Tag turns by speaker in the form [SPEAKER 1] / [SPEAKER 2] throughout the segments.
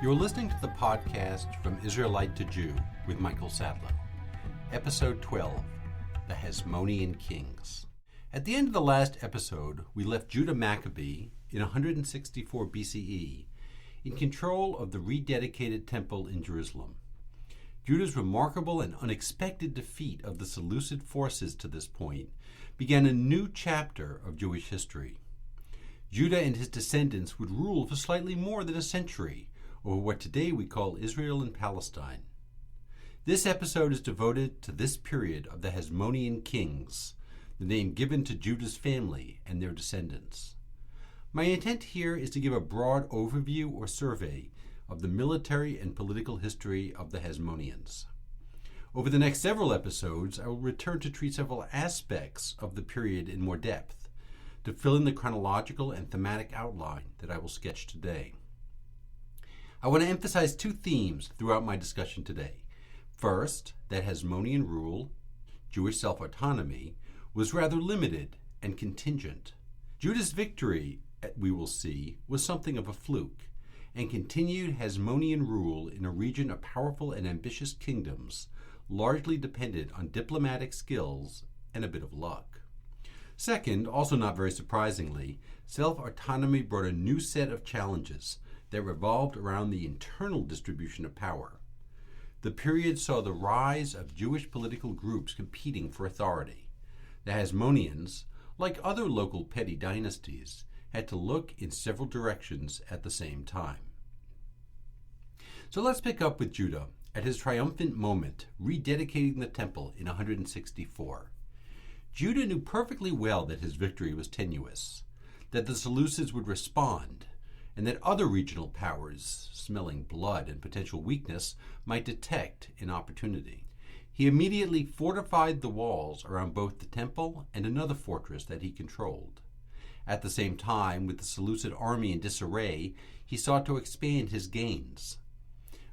[SPEAKER 1] You're listening to the podcast From Israelite to Jew with Michael Sadler, Episode 12, the Hasmonean Kings. At the end of the last episode, we left Judah Maccabee in 164 BCE in control of the rededicated temple in Jerusalem. Judah's remarkable and unexpected defeat of the Seleucid forces to this point began a new chapter of Jewish history. Judah and his descendants would rule for slightly more than a century over what today we call Israel and Palestine. This episode is devoted to this period of the Hasmonean Kings, the name given to Judah's family and their descendants. My intent here is to give a broad overview or survey of the military and political history of the Hasmoneans. Over the next several episodes, I will return to treat several aspects of the period in more depth, to fill in the chronological and thematic outline that I will sketch today. I want to emphasize two themes throughout my discussion today. First, that Hasmonean rule, Jewish self-autonomy, was rather limited and contingent. Judah's victory, we will see, was something of a fluke, and continued Hasmonean rule in a region of powerful and ambitious kingdoms largely depended on diplomatic skills and a bit of luck. Second, also not very surprisingly, self-autonomy brought a new set of challenges that revolved around the internal distribution of power. The period saw the rise of Jewish political groups competing for authority. The Hasmoneans, like other local petty dynasties, had to look in several directions at the same time. So let's pick up with Judah at his triumphant moment, rededicating the temple in 164. Judah knew perfectly well that his victory was tenuous, that the Seleucids would respond, and that other regional powers, smelling blood and potential weakness, might detect an opportunity. He immediately fortified the walls around both the temple and another fortress that he controlled. At the same time, with the Seleucid army in disarray, he sought to expand his gains.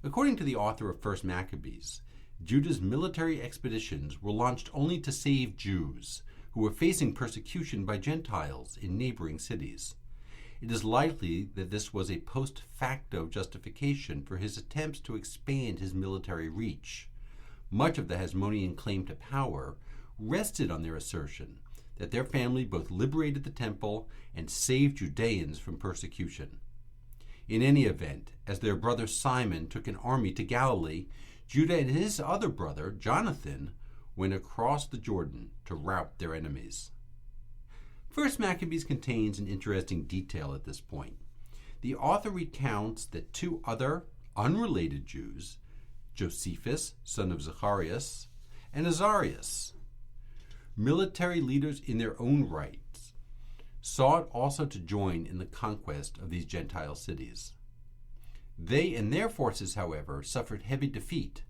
[SPEAKER 1] According to the author of 1 Maccabees, Judah's military expeditions were launched only to save Jews who were facing persecution by Gentiles in neighboring cities. It is likely that this was a post facto justification for his attempts to expand his military reach. Much of the Hasmonean claim to power rested on their assertion that their family both liberated the temple and saved Judeans from persecution. In any event, as their brother Simon took an army to Galilee, Judah and his other brother, Jonathan, went across the Jordan to rout their enemies. First Maccabees contains an interesting detail at this point. The author recounts that two other unrelated Jews, Josephus, son of Zacharias, and Azarias, military leaders in their own rights, sought also to join in the conquest of these Gentile cities. They and their forces, however, suffered heavy defeat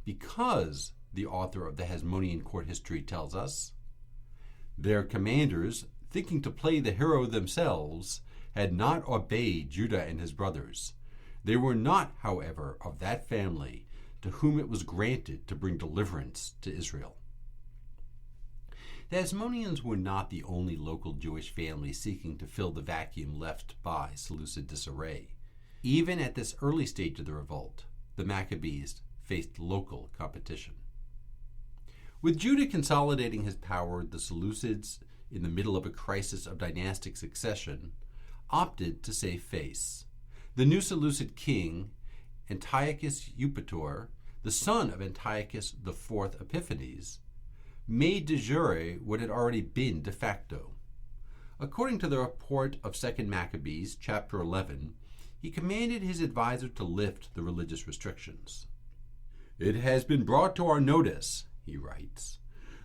[SPEAKER 1] because, the author of the Hasmonean court history tells us, their commanders, thinking to play the hero themselves, had not obeyed Judah and his brothers. They were not, however, of that family to whom it was granted to bring deliverance to Israel. The Hasmoneans were not the only local Jewish family seeking to fill the vacuum left by Seleucid disarray. Even at this early stage of the revolt, the Maccabees faced local competition. With Judah consolidating his power, the Seleucids, in the middle of a crisis of dynastic succession, opted to save face. The new Seleucid king, Antiochus Eupator, the son of Antiochus IV Epiphanes, made de jure what had already been de facto. According to the report of 2 Maccabees, chapter 11, he commanded his advisor to lift the religious restrictions. "It has been brought to our notice," he writes,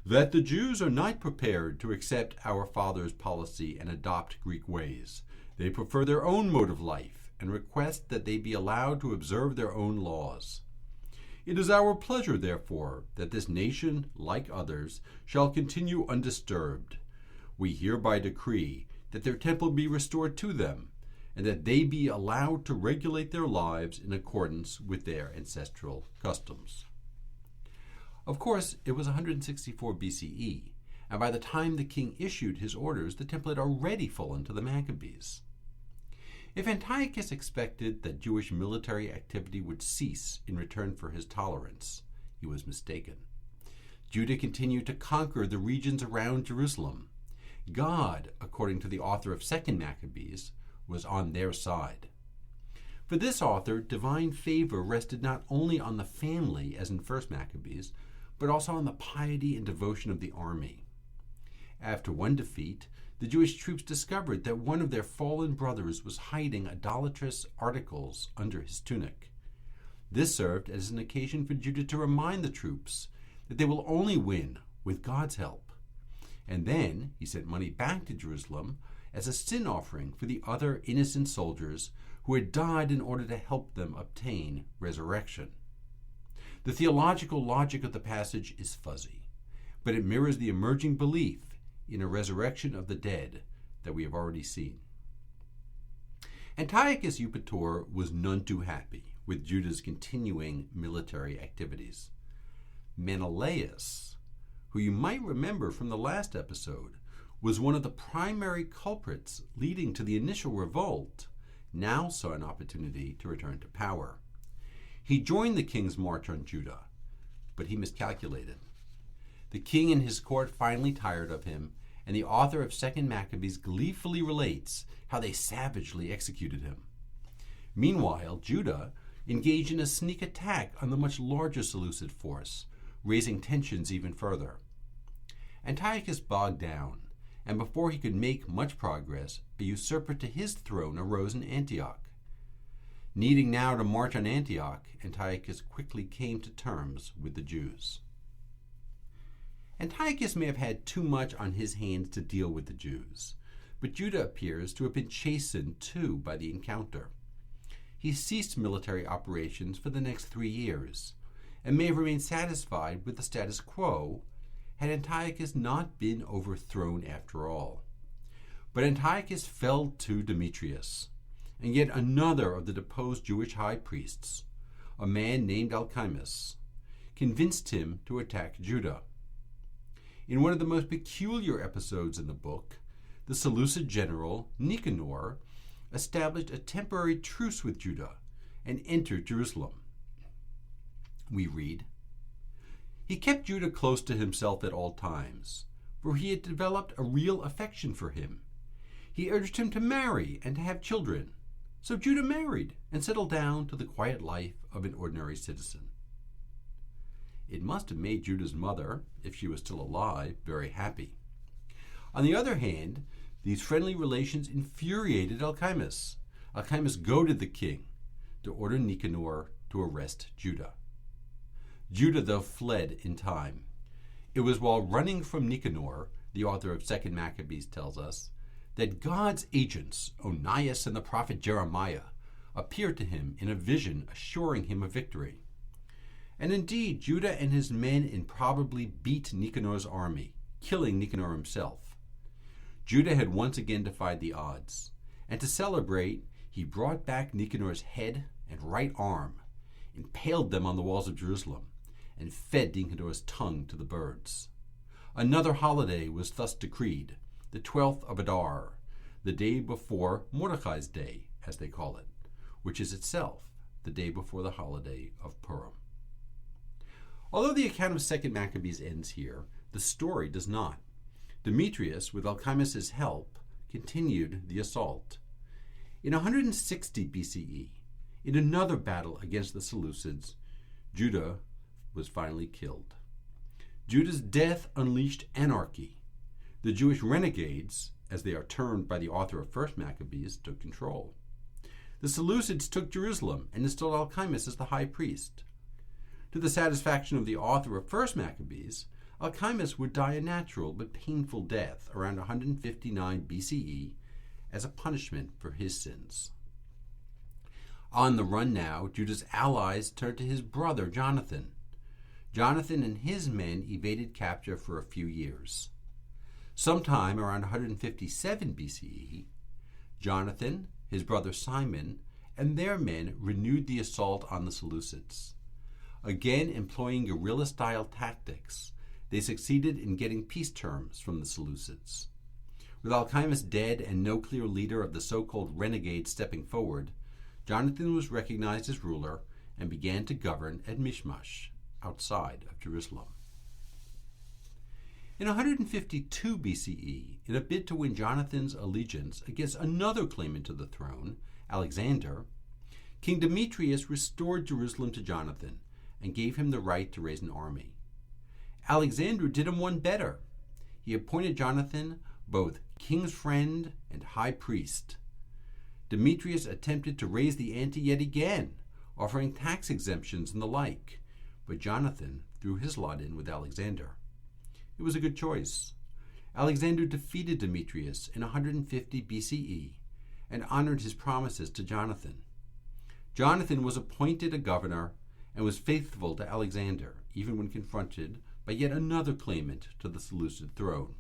[SPEAKER 1] "that the Jews are not prepared to accept our fathers' policy and adopt Greek ways. They prefer their own mode of life and request that they be allowed to observe their own laws. It is our pleasure, therefore, that this nation, like others, shall continue undisturbed. We hereby decree that their temple be restored to them, and that they be allowed to regulate their lives in accordance with their ancestral customs." Of course, it was 164 BCE, and by the time the king issued his orders, the temple had already fallen to the Maccabees. If Antiochus expected that Jewish military activity would cease in return for his tolerance, he was mistaken. Judah continued to conquer the regions around Jerusalem. God, according to the author of 2 Maccabees, was on their side. For this author, divine favor rested not only on the family, as in 1 Maccabees, but also on the piety and devotion of the army. After one defeat, the Jewish troops discovered that one of their fallen brothers was hiding idolatrous articles under his tunic. This served as an occasion for Judah to remind the troops that they will only win with God's help. And then he sent money back to Jerusalem as a sin offering for the other innocent soldiers who had died in order to help them obtain resurrection. The theological logic of the passage is fuzzy, but it mirrors the emerging belief in a resurrection of the dead that we have already seen. Antiochus Eupator was none too happy with Judah's continuing military activities. Menelaus, who you might remember from the last episode, was one of the primary culprits leading to the initial revolt, now saw an opportunity to return to power. He joined the king's march on Judah, but he miscalculated. The king and his court finally tired of him, and the author of 2 Maccabees gleefully relates how they savagely executed him. Meanwhile, Judah engaged in a sneak attack on the much larger Seleucid force, raising tensions even further. Antiochus bogged down, and before he could make much progress, a usurper to his throne arose in Antioch. Needing now to march on Antioch, Antiochus quickly came to terms with the Jews. Antiochus may have had too much on his hands to deal with the Jews, but Judah appears to have been chastened too by the encounter. He ceased military operations for the next 3 years, and may have remained satisfied with the status quo had Antiochus not been overthrown after all. But Antiochus fell to Demetrius, and yet another of the deposed Jewish high priests, a man named Alcimus, convinced him to attack Judah. In one of the most peculiar episodes in the book, the Seleucid general Nicanor established a temporary truce with Judah and entered Jerusalem. We read, "He kept Judah close to himself at all times, for he had developed a real affection for him. He urged him to marry and to have children. So Judah married and settled down to the quiet life of an ordinary citizen." It must have made Judah's mother, if she was still alive, very happy. On the other hand, these friendly relations infuriated Alcimus. Alcimus goaded the king to order Nicanor to arrest Judah. Judah, though, fled in time. It was while running from Nicanor, the author of 2 Maccabees tells us, that God's agents, Onias and the prophet Jeremiah, appeared to him in a vision assuring him of victory. And indeed, Judah and his men improbably beat Nicanor's army, killing Nicanor himself. Judah had once again defied the odds, and to celebrate, he brought back Nicanor's head and right arm, impaled them on the walls of Jerusalem, and fed Nicanor's tongue to the birds. Another holiday was thus decreed, the 12th of Adar, the day before Mordecai's Day, as they call it, which is itself the day before the holiday of Purim. Although the account of 2 Maccabees ends here, the story does not. Demetrius, with Alcimus' help, continued the assault. In 160 BCE, in another battle against the Seleucids, Judah was finally killed. Judah's death unleashed anarchy. The Jewish renegades, as they are termed by the author of 1 Maccabees, took control. The Seleucids took Jerusalem and installed Alcimus as the high priest. To the satisfaction of the author of 1 Maccabees, Alcimus would die a natural but painful death around 159 BCE as a punishment for his sins. On the run now, Judah's allies turned to his brother Jonathan. Jonathan and his men evaded capture for a few years. Sometime around 157 BCE, Jonathan, his brother Simon, and their men renewed the assault on the Seleucids. Again employing guerrilla-style tactics, they succeeded in getting peace terms from the Seleucids. With Alchaimus dead and no clear leader of the so-called renegades stepping forward, Jonathan was recognized as ruler and began to govern at Michmash, outside of Jerusalem. In 152 BCE, in a bid to win Jonathan's allegiance against another claimant to the throne, Alexander, King Demetrius restored Jerusalem to Jonathan and gave him the right to raise an army. Alexander did him one better. He appointed Jonathan both king's friend and high priest. Demetrius attempted to raise the ante yet again, offering tax exemptions and the like, but Jonathan threw his lot in with Alexander. It was a good choice. Alexander defeated Demetrius in 150 BCE and honored his promises to Jonathan. Jonathan was appointed a governor and was faithful to Alexander, even when confronted by yet another claimant to the Seleucid throne.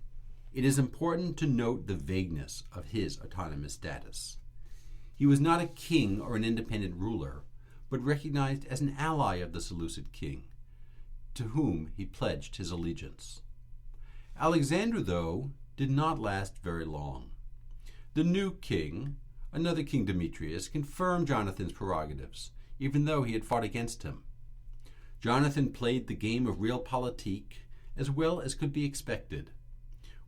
[SPEAKER 1] It is important to note the vagueness of his autonomous status. He was not a king or an independent ruler, but recognized as an ally of the Seleucid king, to whom he pledged his allegiance. Alexander, though, did not last very long. The new king, another King Demetrius, confirmed Jonathan's prerogatives, even though he had fought against him. Jonathan played the game of realpolitik as well as could be expected.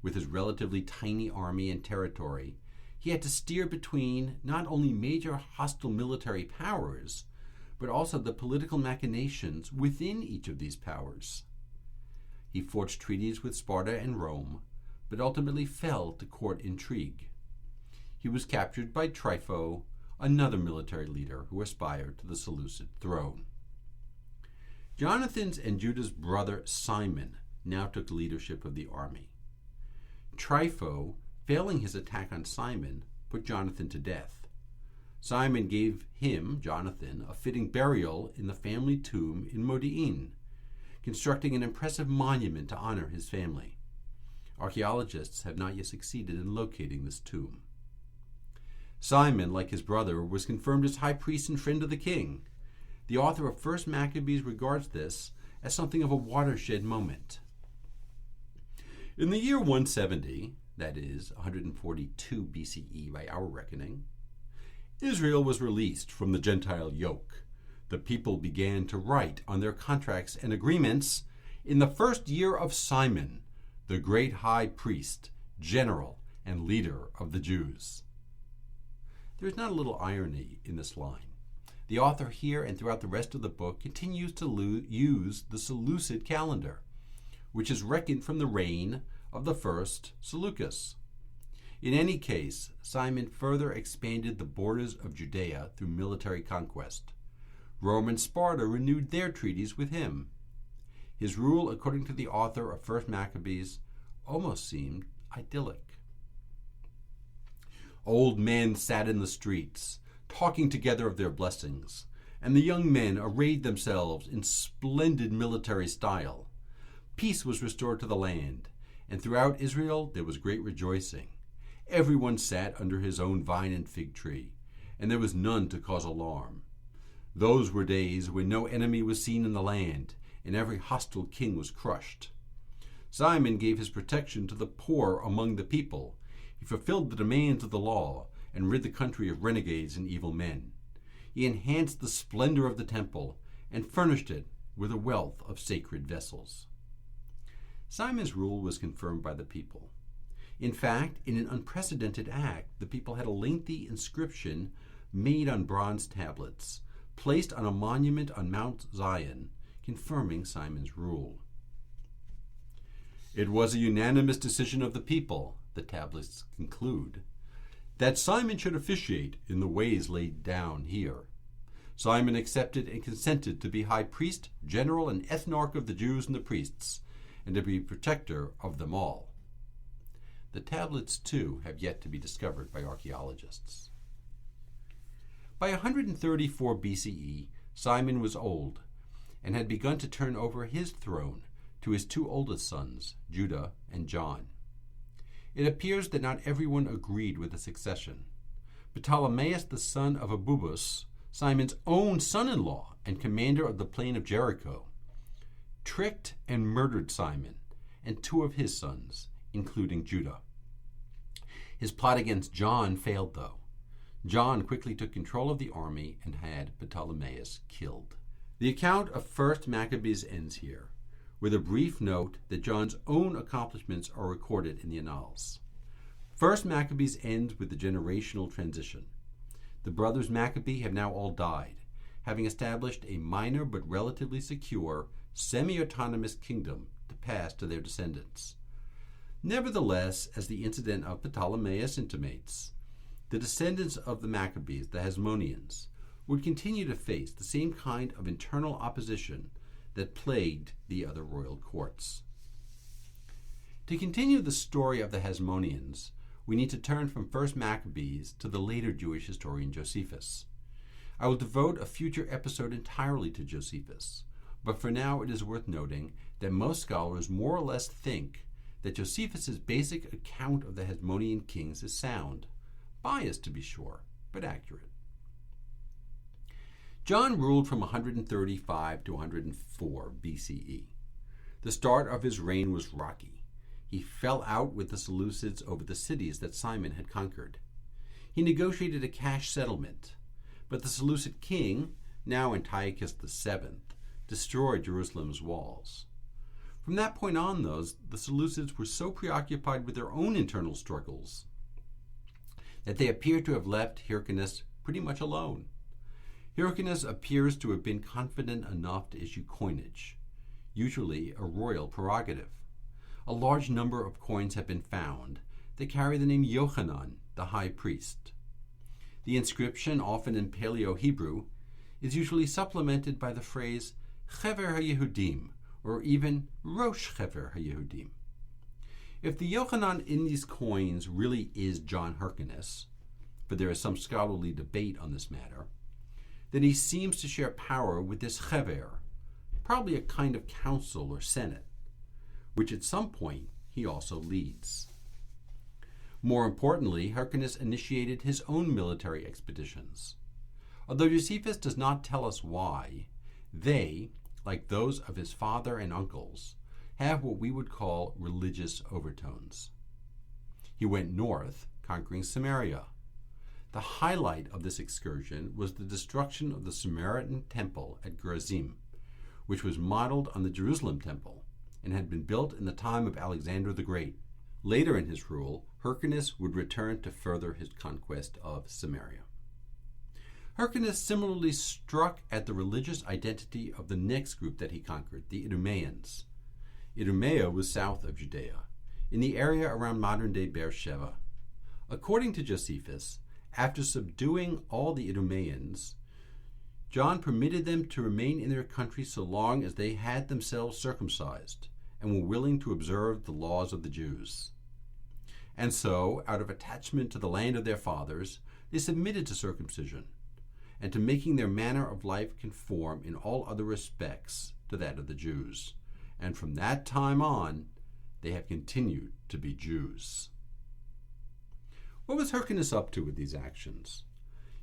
[SPEAKER 1] With his relatively tiny army and territory, he had to steer between not only major hostile military powers, but also the political machinations within each of these powers. He forged treaties with Sparta and Rome, but ultimately fell to court intrigue. He was captured by Trypho, another military leader who aspired to the Seleucid throne. Jonathan's and Judah's brother Simon now took leadership of the army. Trypho, failing his attack on Simon, put Jonathan to death. Simon gave him, Jonathan, a fitting burial in the family tomb in Modi'in, constructing an impressive monument to honor his family. Archaeologists have not yet succeeded in locating this tomb. Simon, like his brother, was confirmed as high priest and friend of the king. The author of 1 Maccabees regards this as something of a watershed moment. In the year 170, that is, 142 BCE by our reckoning, Israel was released from the Gentile yoke. The people began to write on their contracts and agreements in the first year of Simon, the great high priest, general, and leader of the Jews. There is not a little irony in this line. The author here and throughout the rest of the book continues to use the Seleucid calendar, which is reckoned from the reign of the first Seleucus. In any case, Simon further expanded the borders of Judea through military conquest. Rome and Sparta renewed their treaties with him. His rule, according to the author of 1 Maccabees, almost seemed idyllic. Old men sat in the streets, talking together of their blessings, and the young men arrayed themselves in splendid military style. Peace was restored to the land, and throughout Israel there was great rejoicing. Everyone sat under his own vine and fig tree, and there was none to cause alarm. Those were days when no enemy was seen in the land, and every hostile king was crushed. Simon gave his protection to the poor among the people. He fulfilled the demands of the law and rid the country of renegades and evil men. He enhanced the splendor of the temple and furnished it with a wealth of sacred vessels. Simon's rule was confirmed by the people. In fact, in an unprecedented act, the people had a lengthy inscription made on bronze tablets, placed on a monument on Mount Zion, confirming Simon's rule. It was a unanimous decision of the people, the tablets conclude, that Simon should officiate in the ways laid down here. Simon accepted and consented to be high priest, general, and ethnarch of the Jews and the priests, and to be protector of them all. The tablets, too, have yet to be discovered by archaeologists. By 134 BCE, Simon was old and had begun to turn over his throne to his two oldest sons, Judah and John. It appears that not everyone agreed with the succession. Ptolemaeus, the son of Abubus, Simon's own son-in-law and commander of the plain of Jericho, tricked and murdered Simon and two of his sons, including Judah. His plot against John failed, though. John quickly took control of the army and had Ptolemaeus killed. The account of 1st Maccabees ends here, with a brief note that John's own accomplishments are recorded in the Annals. 1st Maccabees ends with the generational transition. The brothers Maccabee have now all died, having established a minor but relatively secure, semi-autonomous kingdom to pass to their descendants. Nevertheless, as the incident of Ptolemaeus intimates, the descendants of the Maccabees, the Hasmoneans, would continue to face the same kind of internal opposition that plagued the other royal courts. To continue the story of the Hasmoneans, we need to turn from 1st Maccabees to the later Jewish historian Josephus. I will devote a future episode entirely to Josephus, but for now it is worth noting that most scholars more or less think that Josephus's basic account of the Hasmonean kings is sound, biased to be sure, but accurate. John ruled from 135 to 104 BCE. The start of his reign was rocky. He fell out with the Seleucids over the cities that Simon had conquered. He negotiated a cash settlement, but the Seleucid king, now Antiochus VII, destroyed Jerusalem's walls. From that point on, though, the Seleucids were so preoccupied with their own internal struggles that they appear to have left Hyrcanus pretty much alone. Hyrcanus appears to have been confident enough to issue coinage, usually a royal prerogative. A large number of coins have been found that carry the name Yochanan, the high priest. The inscription, often in Paleo-Hebrew, is usually supplemented by the phrase Chever HaYehudim, or even Rosh Chever HaYehudim. If the Yochanan in these coins really is John Hyrcanus, but there is some scholarly debate on this matter, then he seems to share power with this Chever, probably a kind of council or senate, which at some point he also leads. More importantly, Hyrcanus initiated his own military expeditions. Although Josephus does not tell us why, they, like those of his father and uncles, have what we would call religious overtones. He went north, conquering Samaria. The highlight of this excursion was the destruction of the Samaritan temple at Gerizim, which was modeled on the Jerusalem temple and had been built in the time of Alexander the Great. Later in his rule, Hyrcanus would return to further his conquest of Samaria. Hyrcanus similarly struck at the religious identity of the next group that he conquered, the Idumeans. Idumea was south of Judea, in the area around modern-day Beersheba. According to Josephus, after subduing all the Idumeans, John permitted them to remain in their country so long as they had themselves circumcised and were willing to observe the laws of the Jews. And so, out of attachment to the land of their fathers, they submitted to circumcision and to making their manner of life conform in all other respects to that of the Jews. And from that time on, they have continued to be Jews. What was Hyrcanus up to with these actions?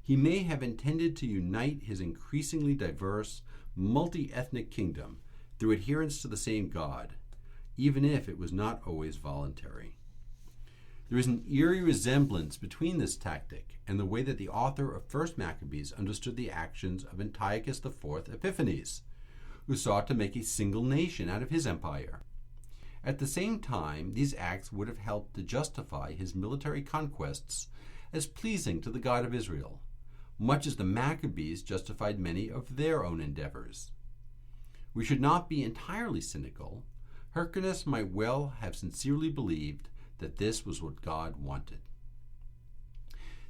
[SPEAKER 1] He may have intended to unite his increasingly diverse, multi-ethnic kingdom through adherence to the same God, even if it was not always voluntary. There is an eerie resemblance between this tactic and the way that the author of 1st Maccabees understood the actions of Antiochus IV Epiphanes, who sought to make a single nation out of his empire. At the same time, these acts would have helped to justify his military conquests as pleasing to the God of Israel, much as the Maccabees justified many of their own endeavors. We should not be entirely cynical. Hyrcanus might well have sincerely believed that this was what God wanted.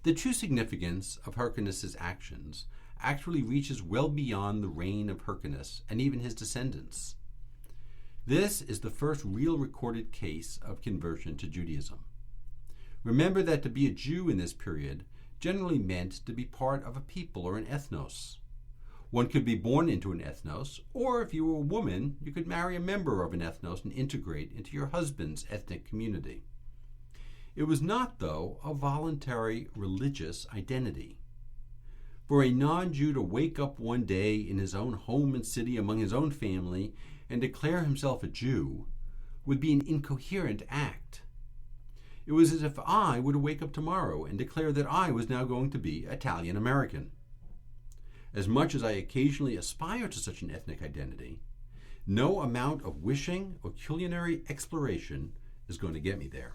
[SPEAKER 1] The true significance of Hyrcanus' actions actually reaches well beyond the reign of Hyrcanus and even his descendants. This is the first real recorded case of conversion to Judaism. Remember that to be a Jew in this period generally meant to be part of a people or an ethnos. One could be born into an ethnos, or if you were a woman, you could marry a member of an ethnos and integrate into your husband's ethnic community. It was not, though, a voluntary religious identity. For a non-Jew to wake up one day in his own home and city among his own family and declare himself a Jew would be an incoherent act. It was as if I were to wake up tomorrow and declare that I was now going to be Italian American. As much as I occasionally aspire to such an ethnic identity, no amount of wishing or culinary exploration is going to get me there.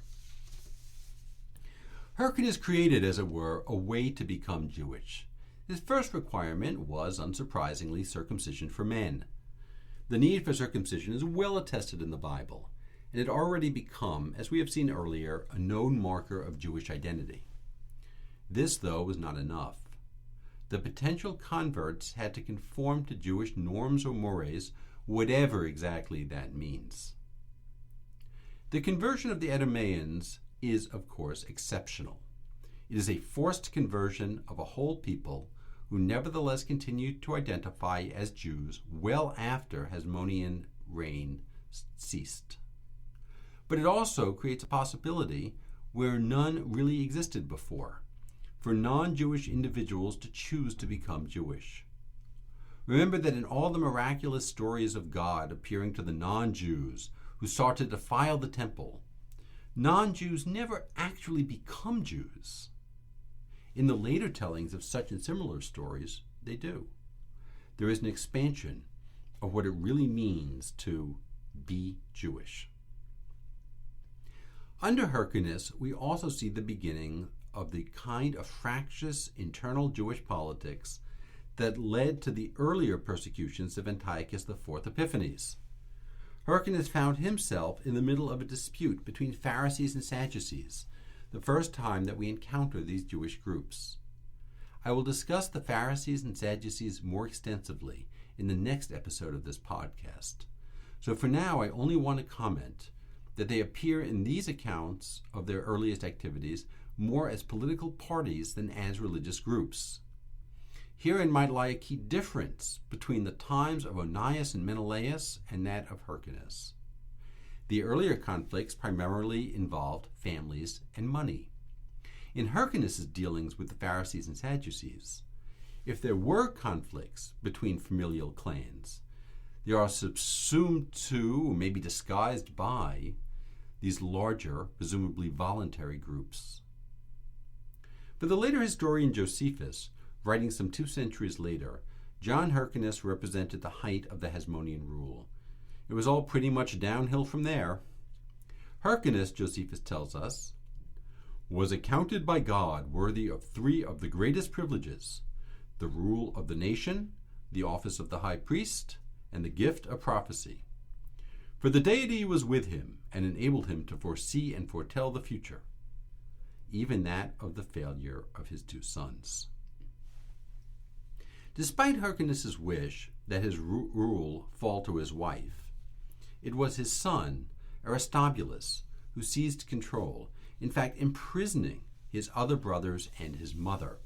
[SPEAKER 1] Hyrcanus created, as it were, a way to become Jewish. His first requirement was, unsurprisingly, circumcision for men. The need for circumcision is well attested in the Bible, and had already become, as we have seen earlier, a known marker of Jewish identity. This, though, was not enough. The potential converts had to conform to Jewish norms or mores, whatever exactly that means. The conversion of the Idumeans is, of course, exceptional. It is a forced conversion of a whole people who nevertheless continued to identify as Jews well after Hasmonean reign ceased. But it also creates a possibility where none really existed before, for non-Jewish individuals to choose to become Jewish. Remember that in all the miraculous stories of God appearing to the non-Jews who sought to defile the temple, non-Jews never actually become Jews. In the later tellings of such and similar stories, they do. There is an expansion of what it really means to be Jewish. Under Hyrcanus, we also see the beginning of the kind of fractious internal Jewish politics that led to the earlier persecutions of Antiochus IV Epiphanes. Hyrcanus found himself in the middle of a dispute between Pharisees and Sadducees, the first time that we encounter these Jewish groups. I will discuss the Pharisees and Sadducees more extensively in the next episode of this podcast. So for now, I only want to comment that they appear in these accounts of their earliest activities more as political parties than as religious groups. Herein might lie a key difference between the times of Onias and Menelaus and that of Hyrcanus. The earlier conflicts primarily involved families and money. In Hyrcanus' dealings with the Pharisees and Sadducees, if there were conflicts between familial clans, they are subsumed to, or maybe disguised by, these larger, presumably voluntary groups. For the later historian Josephus, writing some 2 centuries later, John Hyrcanus represented the height of the Hasmonean rule. It was all pretty much downhill from there. Hyrcanus, Josephus tells us, was accounted by God worthy of 3 of the greatest privileges: the rule of the nation, the office of the high priest, and the gift of prophecy. For the deity was with him and enabled him to foresee and foretell the future, even that of the failure of his 2 sons. Despite Hyrcanus' wish that his rule fall to his wife, it was his son, Aristobulus, who seized control, in fact imprisoning his other brothers and his mother.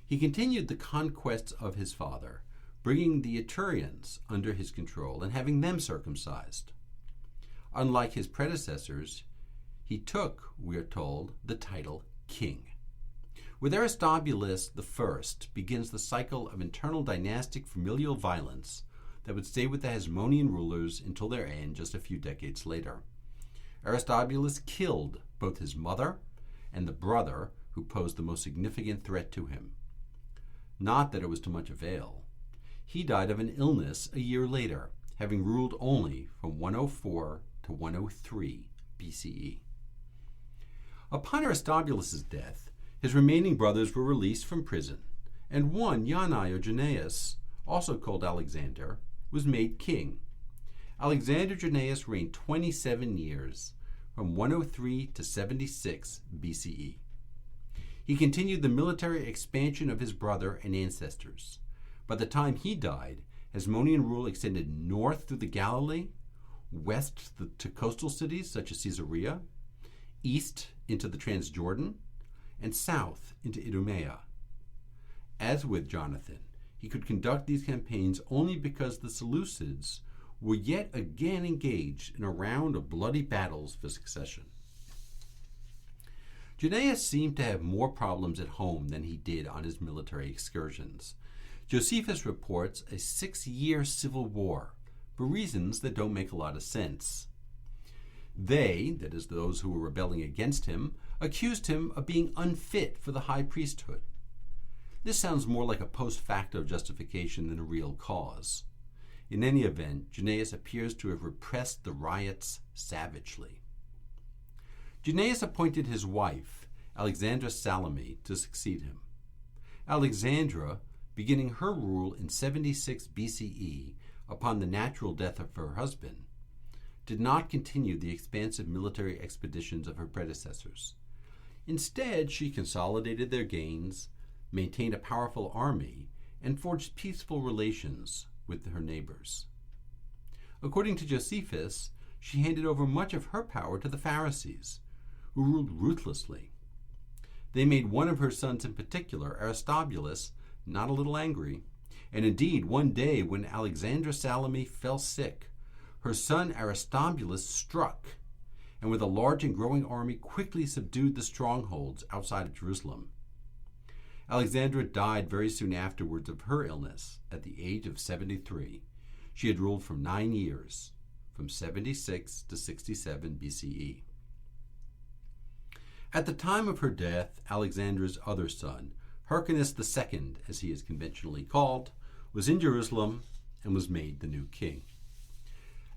[SPEAKER 1] He continued the conquests of his father, bringing the Etrurians under his control and having them circumcised. Unlike his predecessors, he took, we are told, the title king. With Aristobulus I begins the cycle of internal dynastic familial violence that would stay with the Hasmonean rulers until their end just a few decades later. Aristobulus killed both his mother and the brother who posed the most significant threat to him. Not that it was to much avail. He died of an illness a year later, having ruled only from 104 to 103 BCE. Upon Aristobulus' death, his remaining brothers were released from prison, and one, Yanai or Jannaeus, also called Alexander, was made king. Alexander Jannaeus reigned 27 years, from 103 to 76 BCE. He continued the military expansion of his brother and ancestors. By the time he died, Hasmonean rule extended north through the Galilee, west to coastal cities such as Caesarea, east into the Transjordan, and south into Idumea. As with Jonathan, he could conduct these campaigns only because the Seleucids were yet again engaged in a round of bloody battles for succession. Jannaeus seemed to have more problems at home than he did on his military excursions. Josephus reports a 6-year civil war for reasons that don't make a lot of sense. They, that is, those who were rebelling against him, accused him of being unfit for the high priesthood. This sounds more like a post facto justification than a real cause. In any event, Junius appears to have repressed the riots savagely. Junius appointed his wife, Alexandra Salome, to succeed him. Alexandra, beginning her rule in 76 BCE upon the natural death of her husband, did not continue the expansive military expeditions of her predecessors. Instead, she consolidated their gains, maintained a powerful army, and forged peaceful relations with her neighbors. According to Josephus, she handed over much of her power to the Pharisees, who ruled ruthlessly. They made one of her sons in particular, Aristobulus, not a little angry, and indeed one day when Alexandra Salome fell sick, her son Aristobulus struck, and with a large and growing army quickly subdued the strongholds outside of Jerusalem. Alexandra died very soon afterwards of her illness at the age of 73. She had ruled for 9 years, from 76 to 67 BCE. At the time of her death, Alexandra's other son, Hyrcanus II, as he is conventionally called, was in Jerusalem and was made the new king.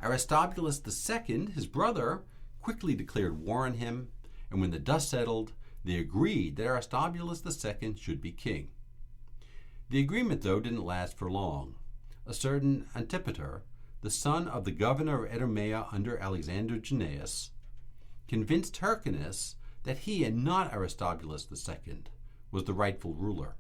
[SPEAKER 1] Aristobulus II, his brother, quickly declared war on him, and when the dust settled, they agreed that Aristobulus II should be king. The agreement, though, didn't last for long. A certain Antipater, the son of the governor of Idumea under Alexander Junius, convinced Hyrcanus that he and not Aristobulus II was the rightful ruler.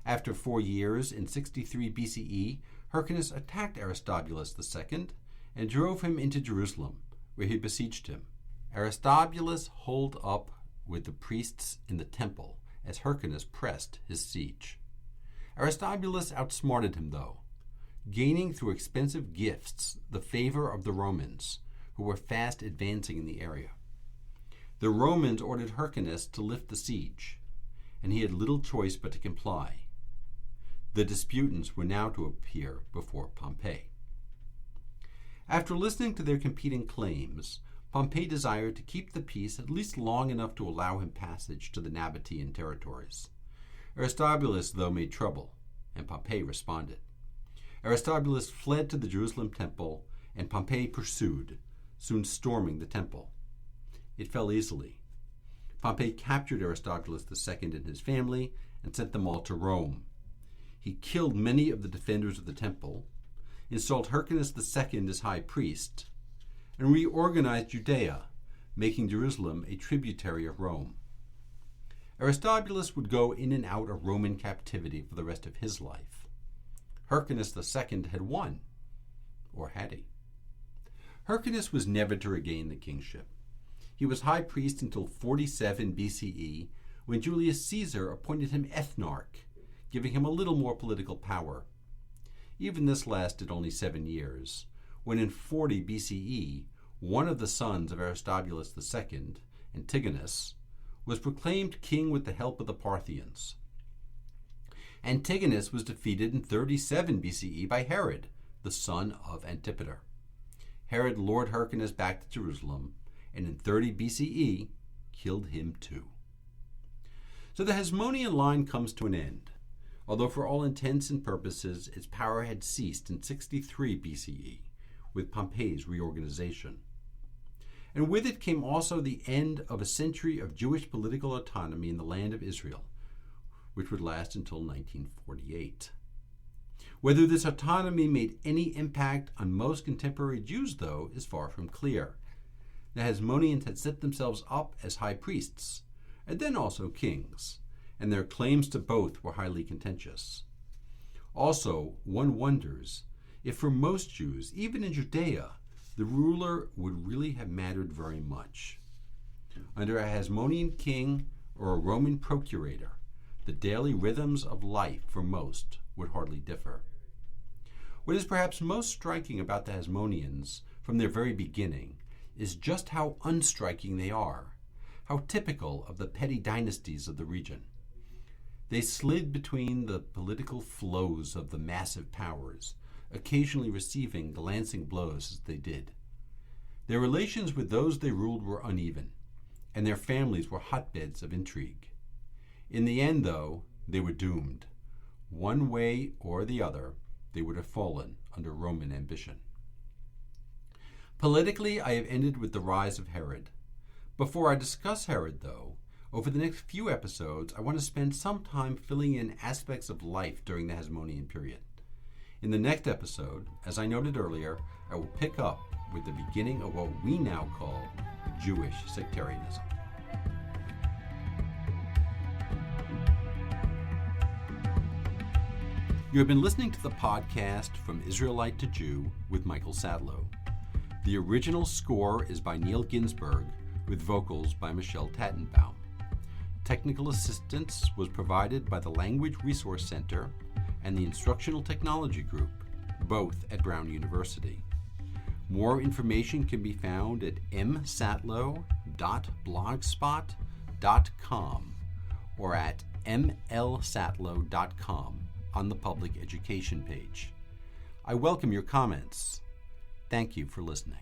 [SPEAKER 1] After 4 years, in 63 BCE, Hyrcanus attacked Aristobulus II and drove him into Jerusalem, where he besieged him. Aristobulus holed up with the priests in the temple as Hyrcanus pressed his siege. Aristobulus outsmarted him, though, gaining through expensive gifts the favor of the Romans, who were fast advancing in the area. The Romans ordered Hyrcanus to lift the siege, and he had little choice but to comply. The disputants were now to appear before Pompey. After listening to their competing claims, Pompey desired to keep the peace at least long enough to allow him passage to the Nabatean territories. Aristobulus, though, made trouble, and Pompey responded. Aristobulus fled to the Jerusalem temple, and Pompey pursued, soon storming the temple. It fell easily. Pompey captured Aristobulus II and his family and sent them all to Rome. He killed many of the defenders of the temple, installed Hyrcanus II as high priest, and reorganized Judea, making Jerusalem a tributary of Rome. Aristobulus would go in and out of Roman captivity for the rest of his life. Hyrcanus II had won, or had he? Hyrcanus was never to regain the kingship. He was high priest until 47 BCE, when Julius Caesar appointed him ethnarch, giving him a little more political power. Even this lasted only 7 years, when in 40 BCE, one of the sons of Aristobulus II, Antigonus, was proclaimed king with the help of the Parthians. Antigonus was defeated in 37 BCE by Herod, the son of Antipater. Herod lured Hyrcanus back to Jerusalem, and in 30 BCE, killed him too. So the Hasmonean line comes to an end, although for all intents and purposes its power had ceased in 63 BCE, with Pompey's reorganization. And with it came also the end of a century of Jewish political autonomy in the land of Israel, which would last until 1948. Whether this autonomy made any impact on most contemporary Jews, though, is far from clear. The Hasmoneans had set themselves up as high priests, and then also kings, and their claims to both were highly contentious. Also, one wonders if for most Jews, even in Judea, the ruler would really have mattered very much. Under a Hasmonean king or a Roman procurator, the daily rhythms of life for most would hardly differ. What is perhaps most striking about the Hasmoneans from their very beginning is just how unstriking they are, how typical of the petty dynasties of the region. They slid between the political flows of the massive powers, occasionally receiving glancing blows as they did. Their relations with those they ruled were uneven, and their families were hotbeds of intrigue. In the end, though, they were doomed. One way or the other, they would have fallen under Roman ambition. Politically, I have ended with the rise of Herod. Before I discuss Herod, though, over the next few episodes, I want to spend some time filling in aspects of life during the Hasmonean period. In the next episode, as I noted earlier, I will pick up with the beginning of what we now call Jewish sectarianism. You have been listening to the podcast From Israelite to Jew with Michael Sadlow. The original score is by Neil Ginsberg, with vocals by Michelle Tattenbaum. Technical assistance was provided by the Language Resource Center and the Instructional Technology Group, both at Brown University. More information can be found at msatlow.blogspot.com or at mlsatlow.com on the public education page. I welcome your comments. Thank you for listening.